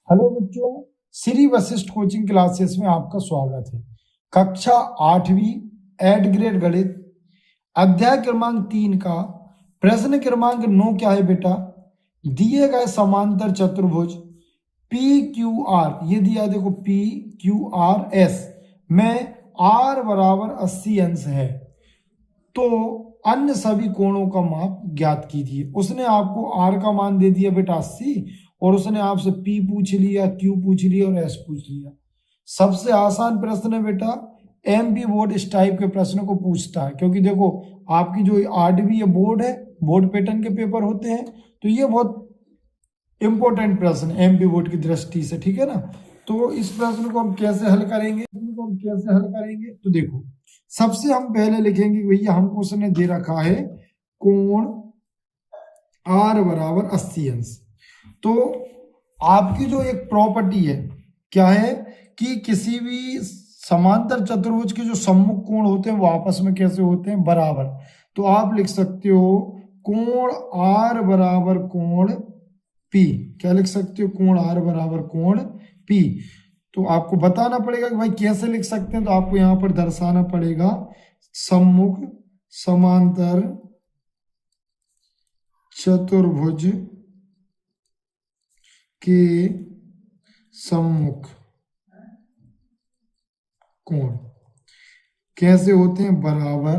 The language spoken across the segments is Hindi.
हेलो बच्चों, श्री वशिष्ठ कोचिंग क्लासेस में आपका स्वागत है। कक्षा 8वीं एड ग्रेड गणित अध्याय क्रमांक 3 का प्रश्न क्रमांक 9 क्या है बेटा? दिए गए समांतर चतुर्भुज पी क्यू आर, ये दिया देखो पी क्यू आर एस में आर बराबर 80 अंश है तो अन्य सभी कोणों का माप ज्ञात कीजिए। उसने आपको आर का मान दे दिया बेटा 80 और उसने आपसे पी पूछ लिया, क्यू पूछ लिया और एस पूछ लिया। सबसे आसान प्रश्न है बेटा, एमपी बोर्ड इस टाइप के प्रश्न को पूछता है, क्योंकि देखो आपकी जो 8वीं ये बोर्ड है, बोर्ड पैटर्न के पेपर होते हैं, तो ये बहुत इंपॉर्टेंट प्रश्न है एमपी बोर्ड की दृष्टि से, ठीक है ना। तो इस प्रश्न को हम कैसे हल करेंगे, तो देखो सबसे हम पहले लिखेंगे भैया हमको उसने दे रखा है कोण आर बराबर 80 अंश। तो आपकी जो एक प्रॉपर्टी है क्या है कि किसी भी समांतर चतुर्भुज के जो सम्मुख कोण होते हैं वो आपस में कैसे होते हैं? बराबर। तो आप लिख सकते हो कोण आर बराबर कोण पी। क्या लिख सकते हो? कोण आर बराबर कोण पी। तो आपको बताना पड़ेगा कि भाई कैसे लिख सकते हैं, तो आपको यहां पर दर्शाना पड़ेगा सम्मुख समांतर चतुर्भुज के सम्मुख कोण कैसे होते हैं? बराबर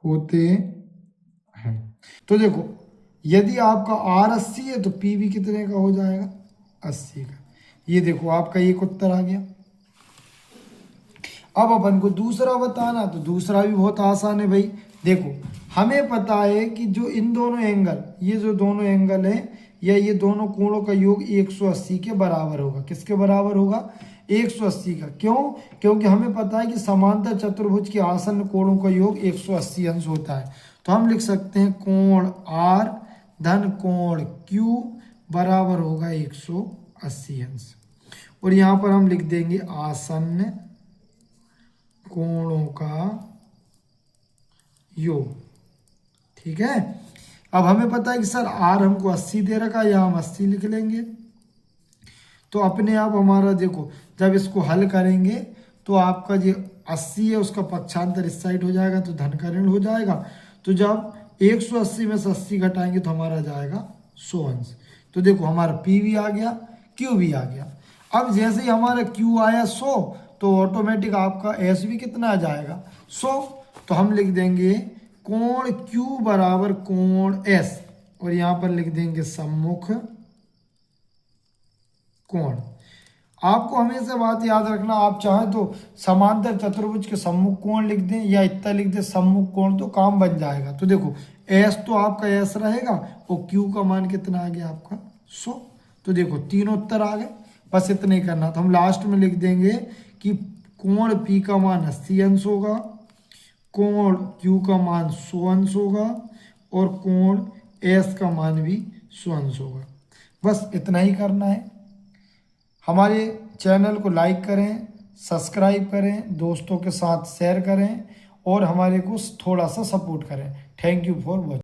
होते हैं। तो देखो यदि आपका आर 80 है तो पी भी कितने का हो जाएगा? 80 का। ये देखो आपका एक उत्तर आ गया। अब अपन को दूसरा बताना, तो दूसरा भी बहुत आसान है भाई। देखो हमें पता है कि जो इन दोनों एंगल, ये जो दोनों एंगल है या ये दोनों कोणों का योग 180 के बराबर होगा। किसके बराबर होगा? 180 का। क्यों? क्योंकि हमें पता है कि समांतर चतुर्भुज के आसन्न कोणों का योग 180 अंश होता है। तो हम लिख सकते हैं कोण आर धन कोण क्यू बराबर होगा 180 अंश। और यहां पर हम लिख देंगे आसन्न कोणों का योग। ठीक है। अब हमें पता है कि सर आर हमको 80 दे रखा है, या हम 80 लिख लेंगे। तो अपने आप हमारा देखो जब इसको हल करेंगे तो आपका जो 80 है उसका पक्षांतर इस साइड हो जाएगा तो धन का ऋण हो जाएगा। तो जब 180 में से 80 घटाएंगे तो हमारा जाएगा 100 अंश। तो देखो हमारा पी भी आ गया, क्यू भी आ गया। अब जैसे ही हमारा क्यू आया 100 तो ऑटोमेटिक आपका एस भी कितना आ जाएगा? 100। तो हम लिख देंगे कोण क्यू बराबर कोण एस और यहां पर लिख देंगे सम्मुख कोण। आपको हमेशा बात याद रखना, आप चाहें तो समांतर चतुर्भुज के सम्मुख कोण लिख दें या इतना लिख दें सम्मुख कोण, तो काम बन जाएगा। तो देखो एस तो आपका एस रहेगा और क्यू का मान कितना आ गया आपका? 100। तो देखो तीनों उत्तर आ गए। बस इतना ही करना। तो हम लास्ट में लिख देंगे कि कोण पी का मान 80 अंश होगा, कोण क्यू का मान 100 अंश होगा और कोण एस का मान भी 100 अंश होगा। बस इतना ही करना है। हमारे चैनल को लाइक करें, सब्सक्राइब करें, दोस्तों के साथ शेयर करें और हमारे को थोड़ा सा सपोर्ट करें। Thank you for watching.